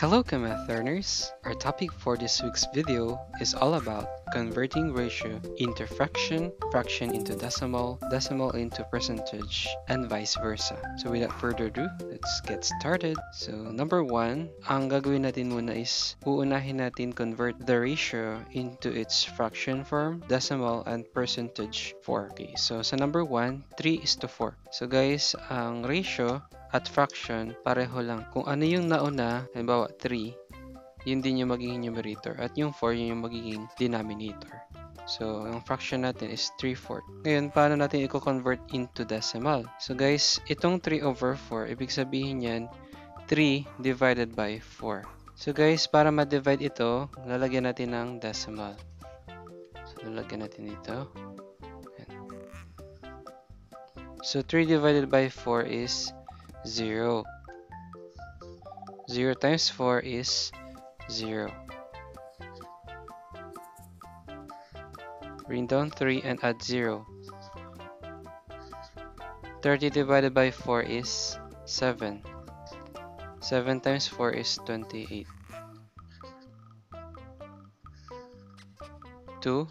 Hello Kamath learners! Our topic for this week's video is all about converting ratio into fraction, fraction into decimal, decimal into percentage, and vice versa. So without further ado, let's get started. So number one, ang gagawin natin muna is uunahin natin convert the ratio into its fraction form, decimal, and percentage form. Okay, so sa number one, 3:4. So guys, ang ratio at fraction, pareho lang. Kung ano yung nauna, halimbawa 3, yun din yung magiging numerator. At yung 4, yun yung magiging denominator. So, ang fraction natin is 3/4. Ngayon, paano natin i-convert into decimal? So guys, itong 3/4, ibig sabihin yan, 3 divided by 4. So guys, para ma-divide ito, lalagyan natin ng decimal. So, lalagyan natin dito. So, 3 divided by 4 is 0. 0 times 4 is 0. Bring down 3 and add 0. 30 divided by 4 is 7. 7 times 4 is 28. 2.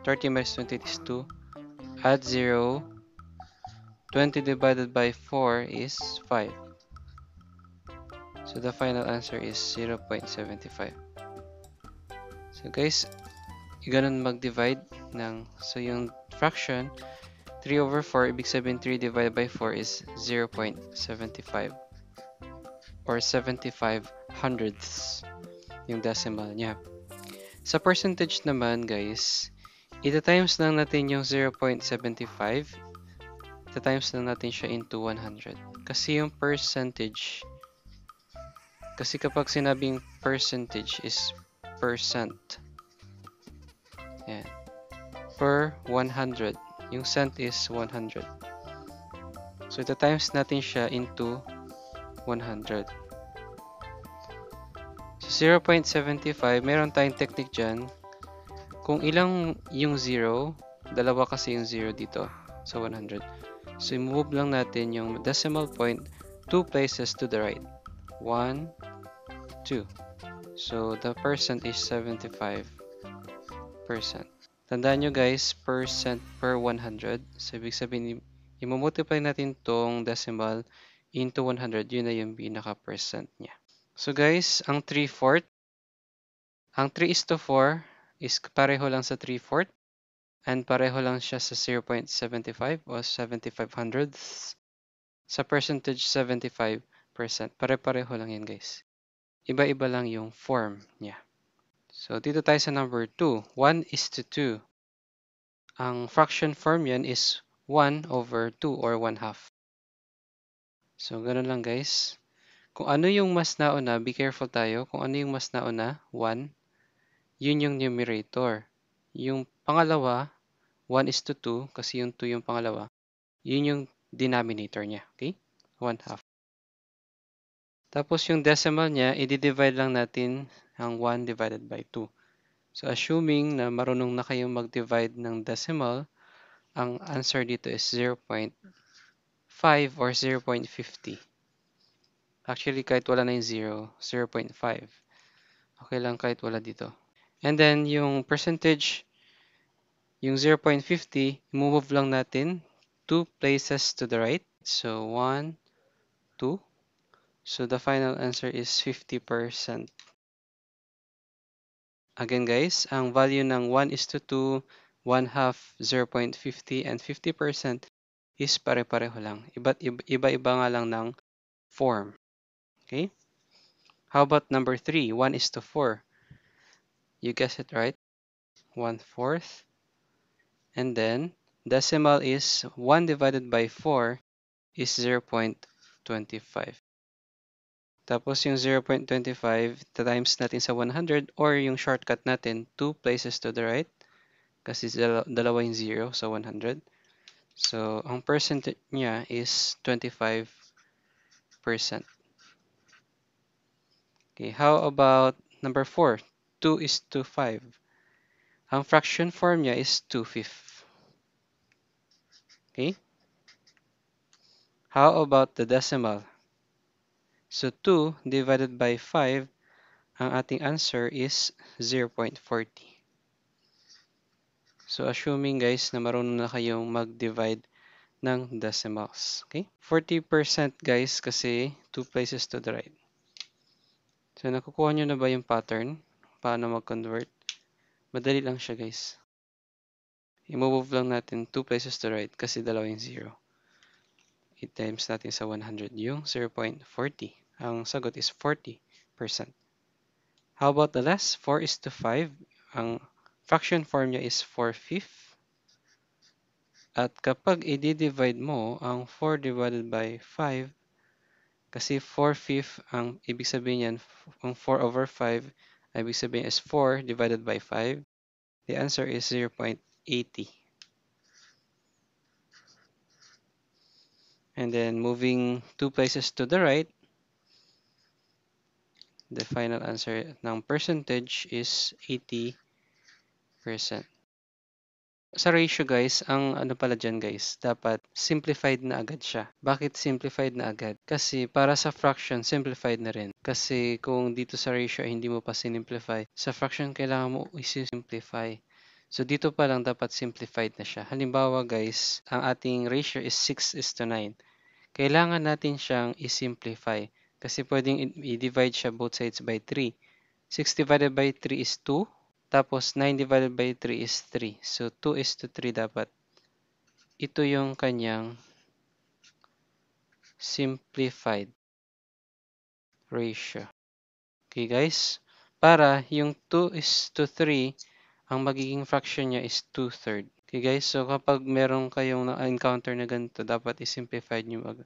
30 minus 28 is 2. Add 0. 20 divided by 4 is 5. So the final answer is 0.75. So guys, ganun mag-divide ng, so yung fraction 3/4, ibig sabihin 3 divided by 4 is 0.75 or 75 hundredths yung decimal niya. Sa percentage naman guys, ita-times lang natin yung 0.75, ita-times lang natin siya into 100. Kasi yung percentage, kasi kapag sinabing percentage is percent. Yan. Per 100. Yung cent is 100. So, ita-times natin siya into 100. So, 0.75, meron tayong technique dyan. Kung ilang yung 0, dalawa kasi yung 0 dito sa 100. So, i-move lang natin yung decimal point 2 places to the right. 1, 2. So, the percent is 75%. Tandaan nyo guys, percent per 100. So, ibig sabihin, i-multiply natin tong decimal into 100. Yun na yung pinaka-percent niya. So guys, ang 3/4, ang 3:4 is pareho lang sa 3/4 and pareho lang siya sa 0.75 o 75 hundredths. Sa percentage, 75%. Pare-pareho lang yan guys. Iba-iba lang yung form niya. So, dito tayo sa number 2. 1:2. Ang fraction form yan is 1/2 or 1/2. So, ganun lang guys. Kung ano yung mas nauna, be careful tayo. Kung ano yung mas nauna, 1, yun yung numerator. Yung pangalawa, 1:2, kasi yung 2 yung pangalawa, yun yung denominator niya. Okay? 1/2. Tapos yung decimal niya, i-divide lang natin ang 1 divided by 2. So assuming na marunong na kayong mag-divide ng decimal, ang answer dito is 0.5 or 0.50. Actually, kahit wala na yung 0, 0.5. Okay lang kahit wala dito. And then yung percentage, yung 0.50, move lang natin 2 places to the right. So 1, 2. So the final answer is 50%. Again guys, ang value ng 1:2, 1/2, 0.50, and 50% is pare-pareho lang. Iba-iba nga lang ng form. Okay? How about number 3, 1:4? You guessed it right. 1/4. And then, decimal is 1 divided by 4 is 0.25. Tapos yung 0.25, times natin sa 100 or yung shortcut natin, 2 places to the right. Kasi dalawa yung 0 sa 100. So, ang percent niya is 25%. Okay, how about number 4? 2:5. Ang fraction form niya is 2/5. Okay? How about the decimal? So, 2 divided by 5, ang ating answer is 0.40. So, assuming guys na marunong na kayong mag-divide ng decimals. Okay? 40% guys kasi 2 places to the right. So, nakukuha nyo na ba yung pattern? Paano mag-convert? Madali lang siya guys. I-move lang natin 2 places to the right kasi dalawa yung 0. I-times natin sa 100 yung 0.40. Ang sagot is 40%. How about the last? 4 is to 5. Ang fraction form niya is 4/5. At kapag i-divide mo ang 4 divided by 5, kasi 4/5 ang ibig sabihin niyan, ang 4/5, ibig sabihin is 4 divided by 5. The answer is 0.80. And then moving 2 places to the right, the final answer ng percentage is 80%. Sa ratio guys, ang ano pala dyan guys, dapat simplified na agad siya. Bakit simplified na agad? Kasi para sa fraction, simplified na rin. Kasi kung dito sa ratio ay hindi mo pa sinimplify, sa fraction kailangan mo isi-simplify. So dito pa lang dapat simplified na siya. Halimbawa guys, ang ating ratio is 6:9. Kailangan natin siyang i-simplify. Kasi pwedeng i-divide siya both sides by 3. 6 divided by 3 is 2. Tapos 9 divided by 3 is 3. So 2:3 dapat. Ito yung kanyang simplified ratio. Okay guys? Para yung 2:3, ang magiging fraction niya is 2/3. Okay guys? So kapag meron kayong na-encounter na ganito, dapat i-simplify nyo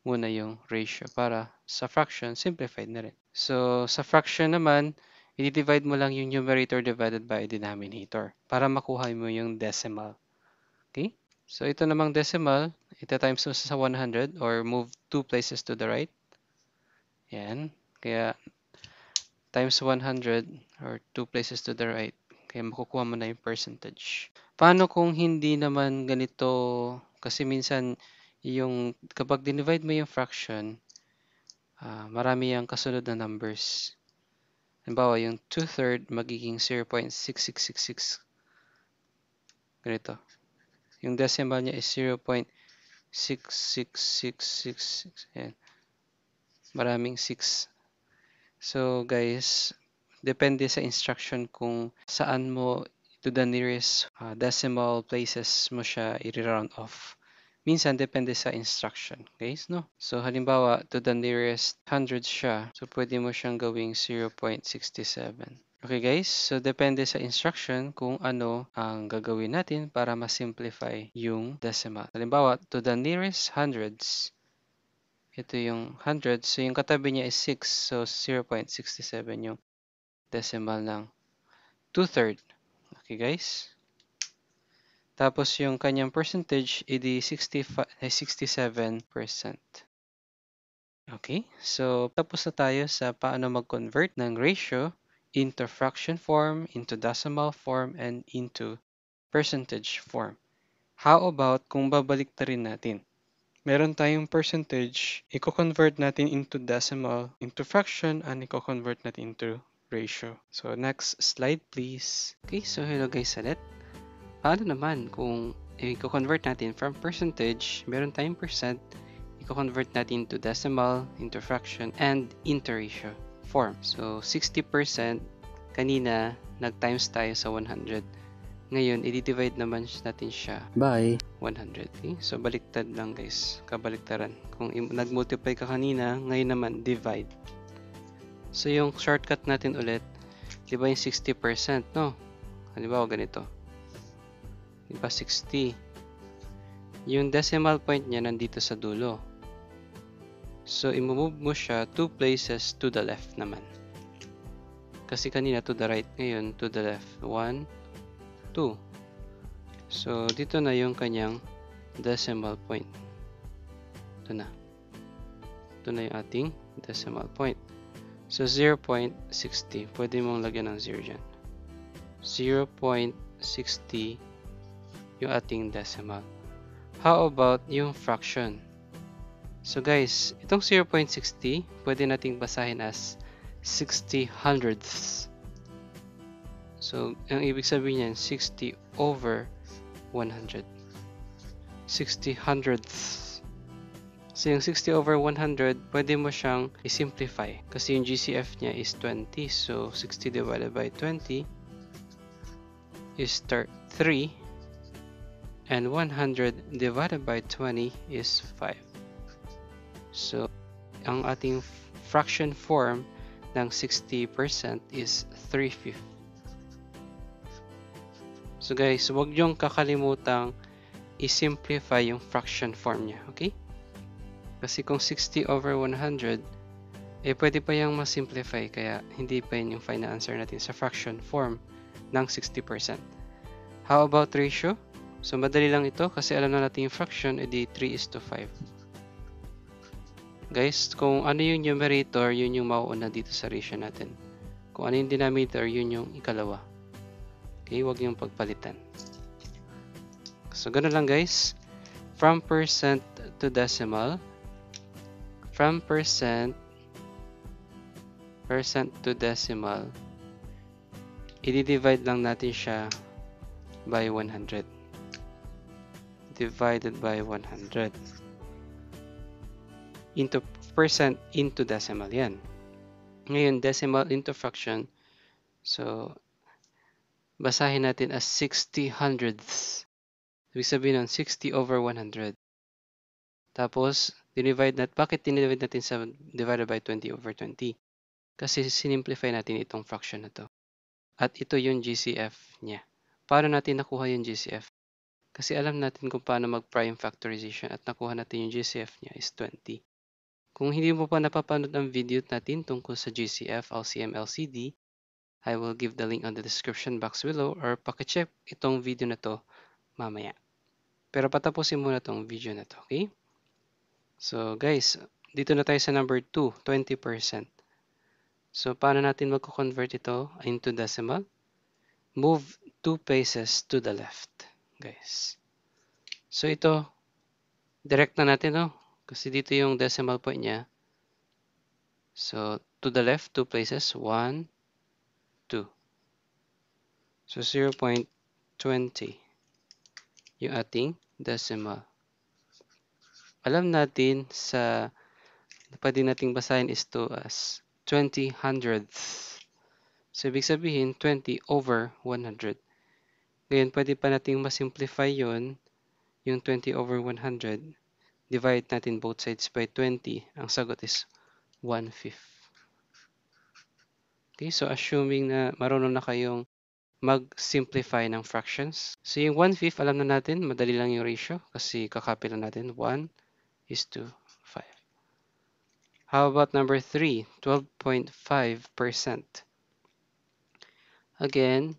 muna yung ratio para sa fraction, simplified na rin. So sa fraction naman, i-divide mo lang yung numerator divided by denominator para makuha mo yung decimal. Okay? So ito namang decimal, ita-times mo sa 100 or move 2 places to the right. Yan. Kaya times 100 or 2 places to the right. Kaya makukuha mo na yung percentage. Paano kung hindi naman ganito? Kasi minsan yung kapag dinivide mo yung fraction, marami yung kasunod na numbers. Halimbawa, yung 2/3 magiging 0.6666. Ganito. Yung decimal niya is 0.66666. Ayan. Maraming 6. So, guys, depende sa instruction kung saan mo to the nearest decimal places mo siya i-round off. Minsan, depende sa instruction, guys, no? So, halimbawa, to the nearest hundreds siya. So, pwede mo siyang gawing 0.67. Okay, guys? So, depende sa instruction kung ano ang gagawin natin para ma-simplify yung decimal. Halimbawa, to the nearest hundreds, ito yung hundreds. So, yung katabi niya is 6. So, 0.67 yung decimal ng 2/3. Okay, guys? Tapos yung kanyang percentage, edi 67%. Okay, so tapos na tayo sa paano mag-convert ng ratio into fraction form, into decimal form, and into percentage form. How about kung babaliktarin natin? Meron tayong percentage, i-convert natin into decimal, into fraction, and i-convert natin into ratio. So next slide please. Okay, so hello guys ulit. Paano naman kung i-convert natin from percentage, meron tayong percent, i-convert natin to decimal, into fraction, and into ratio form. So 60% kanina nag-times tayo sa 100. Ngayon, i-divide naman natin siya by 100. Okay? So baliktad lang guys, kabaliktaran. Kung nag-multiply ka kanina, ngayon naman divide. So yung shortcut natin ulit, di ba yung 60%, no? Halimbawa ganito. Diba 60? Yung decimal point niya nandito sa dulo. So, i-move mo siya 2 places to the left naman. Kasi kanina to the right, ngayon to the left. 1, 2. So, dito na yung kanyang decimal point. Ito na. Ito na yung ating decimal point. So, 0.60. Pwede mong lagyan ng 0 dyan. 0.60 yung ating decimal. How about yung fraction? So guys, itong 0.60, pwede nating basahin as 60 hundredths. So, ang ibig sabihin niyan, 60 over 100. 60 hundredths. So, yung 60 over 100, pwede mo siyang i-simplify. Kasi yung GCF niya is 20. So, 60 divided by 20 is 3. And 100 divided by 20 is 5. So, ang ating fraction form ng 60% is 3/5. So guys, huwag niyong kakalimutang i-simplify yung fraction form niya, okay? Kasi kung 60 over 100, pwede pa yung ma-simplify, kaya hindi pa yun yung final answer natin sa fraction form ng 60%. How about ratio? So madali lang ito kasi alam na natin yung fraction, edi 3:5. Guys, kung ano yung numerator, yun yung mauuna dito sa ratio natin. Kung ano yung denominator, yun yung ikalawa. Okay, huwag yung pagpalitan. So, ganun lang guys. From percent to decimal. From percent to decimal. I-divide lang natin siya by 100. Divided by 100. Into percent into decimal yan. Ngayon, decimal into fraction. So, basahin natin as 60 hundredths. Ibig sabihin nun, 60 over 100. Tapos, bakit dinivide natin sa divided by 20 over 20? Kasi sinimplify natin itong fraction na to. At ito yung GCF niya. Paano natin nakuha yung GCF? Kasi alam natin kung paano mag-prime factorization at nakuha natin yung GCF niya is 20. Kung hindi mo pa napapanood ang video natin tungkol sa GCF, LCM, LCD, I will give the link on the description box below or pakicheck itong video na to mamaya. Pero patapusin muna itong video na to, okay? So guys, dito na tayo sa number 2, 20%. So paano natin magko-convert ito into decimal? Move 2 places to the left, guys. So ito, direct na natin, no? Kasi dito yung decimal point niya. So to the left, 2 places, 1, 2. So 0.20 yung ating decimal. Alam natin sa pwede nating basahin is to as 20 hundredths. So ibig sabihin 20 over 100. Ngayon pwede pa nating masimplify yon, yung 20 over 100. Divide natin both sides by 20. Ang sagot is 1/5. Okay, so assuming na marunong na kayong mag-simplify ng fractions. So yung 1/5, alam na natin, madali lang yung ratio kasi kakopy lang natin. 1:5. How about number 3, 12.5%? Again,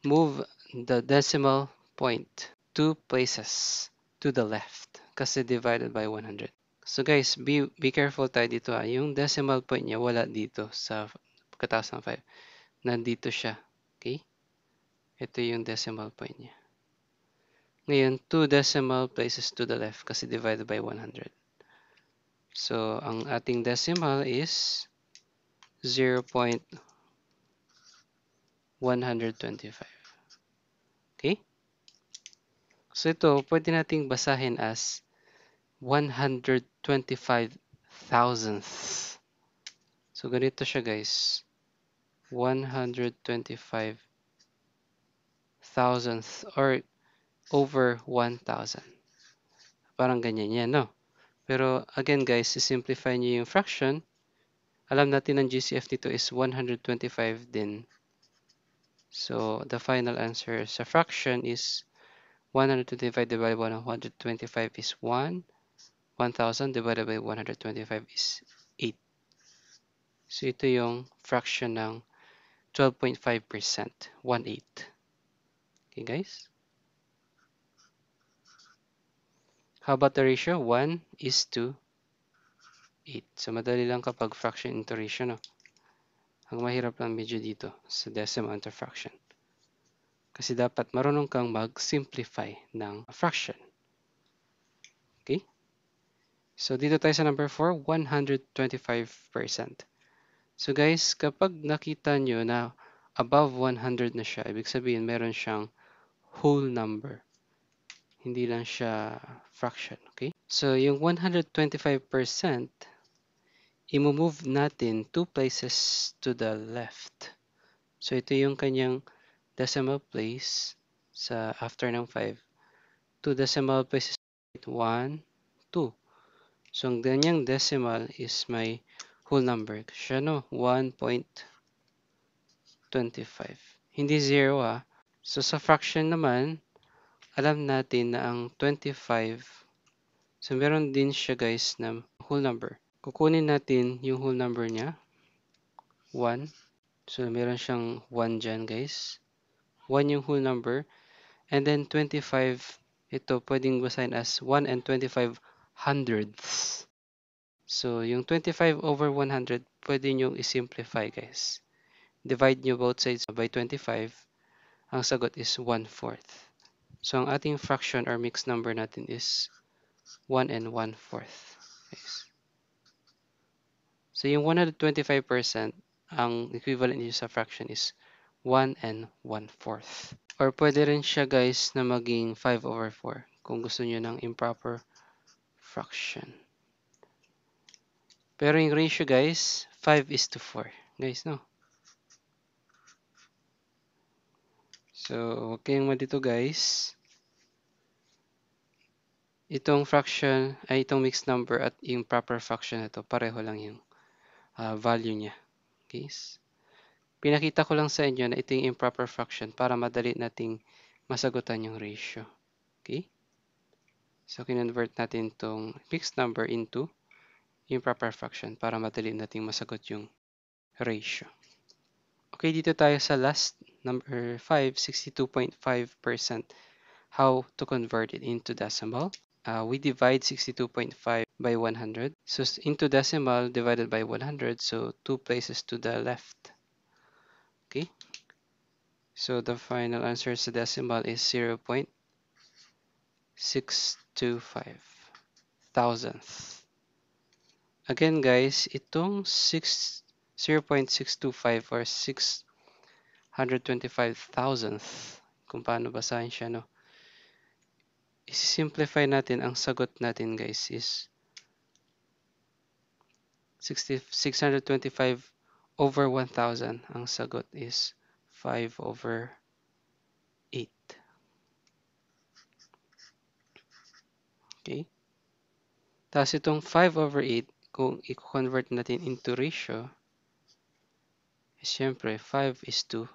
move the decimal point 2 places to the left kasi divided by 100. So guys, be careful tayo dito. Yung decimal point niya wala dito sa pagkatapos ng 5. Nandito siya. Okay? Ito yung decimal point niya. Ngayon, 2 decimal places to the left kasi divided by 100. So, ang ating decimal is 0.125. Okay? So, ito, pwede nating basahin as 125 thousandths. So, ganito siya guys. 125 thousandths or over 1,000. Parang ganyan yan, no? Pero again guys, simplify niyo yung fraction. Alam natin ang GCF dito is 125 din. So the final answer sa fraction is 125 divided by 125 is 1. 1,000 divided by 125 is 8. So ito yung fraction ng 12.5%, 1/8. Okay guys? How about the ratio? 1:8. So, madali lang kapag fraction into ratio, no? Ang mahirap lang medyo dito sa decimal into fraction. Kasi dapat marunong kang mag-simplify ng fraction. Okay? So, dito tayo sa number 4, 125%. So guys, kapag nakita nyo na above 100 na siya, ibig sabihin meron siyang whole number. Hindi lang siya fraction, okay? So yung 125%, i-move natin 2 places to the left. So ito yung kanyang decimal place sa after ng 5. 2 decimal places, 1, 2. So ang ganyang decimal is may whole number. Siya no, 1.25. Hindi 0 ah. So sa fraction naman, alam natin na ang 25, so meron din siya guys na whole number. Kukunin natin yung whole number niya, 1. So meron siyang 1 dyan guys. 1 yung whole number. And then 25, ito pwedeng basahin as 1 and 25 hundredths. So yung 25 over 100, pwede nyo i-simplify guys. Divide nyo both sides by 25. Ang sagot is 1/4. So ang ating fraction or mixed number natin is 1 and 1/4. Guys. So yung 125%, ang equivalent niyo sa fraction is 1 and 1/4. Or pwede rin siya guys na maging 5/4 kung gusto niyo ng improper fraction. Pero yung ratio guys, 5:4. Guys, no? So, huwag kayong malito guys. Itong fraction, ay itong mixed number at yung proper fraction na ito, pareho lang yung value niya. Guys. Pinakita ko lang sa inyo na ito yung improper fraction para madali nating masagutan yung ratio. Okay? So, kinonvert natin itong mixed number into improper fraction para madali nating masagot yung ratio. Okay, dito tayo sa last, number 5, 62.5%. How to convert it into decimal. We divide 62.5 by 100. So, into decimal divided by 100. So, 2 places to the left. Okay. So, the final answer sa decimal is 0.625 thousandth. Again, guys, itong 0.625 or 625 thousandth, kung paano basahin siya, no? I-simplify natin, ang sagot natin, guys, is 625 over 1,000. Ang sagot is 5/8. Okay? Tapos itong 5/8, kung i-convert natin into ratio, siyempre 5:8.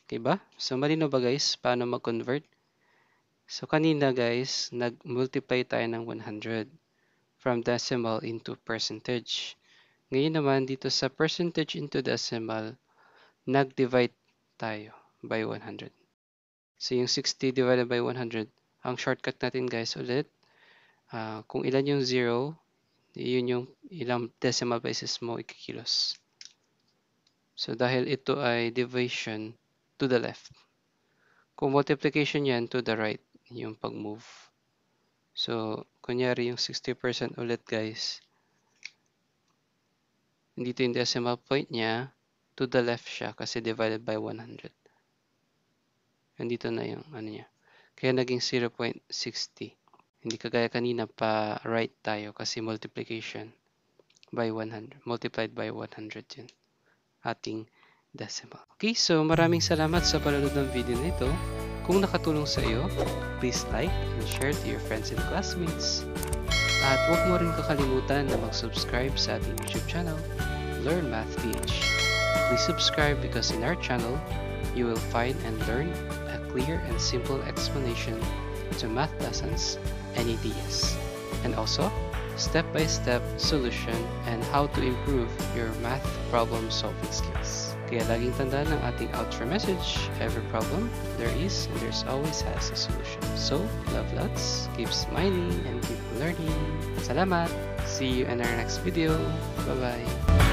Okay ba? So, malino ba guys, paano mag-convert? So, kanina guys, nag-multiply tayo ng 100 from decimal into percentage. Ngayon naman, dito sa percentage into decimal, nag-divide tayo by 100. So, yung 60 divided by 100, ang shortcut natin guys ulit, kung ilan yung 0, yun yung ilang decimal places mo ikikilos. So, dahil ito ay division to the left. Kung multiplication yan, to the right, yung pag-move. So, kunyari yung 60% ulit guys, dito yung decimal point niya, to the left siya kasi divided by 100. Nandito na yung ano niya. Kaya naging 0.60. Hindi kagaya kanina pa right tayo kasi multiplication by 100. Multiplied by 100 yun. Ating decimal. Okay, so maraming salamat sa panonood ng video na ito. Kung nakatulong sa iyo, please like and share to your friends and classmates. At huwag mo rin kakalimutan na mag-subscribe sa ating YouTube channel, Learn Math PH. Please subscribe because in our channel, you will find and learn a clear and simple explanation to math lessons and ideas, and also step-by-step solution and how to improve your math problem-solving skills. Kaya laging tandaan ng ating outro message, every problem there is and there's always has a solution. So, love lots, keep smiling, and keep learning. Salamat! See you in our next video. Bye-bye!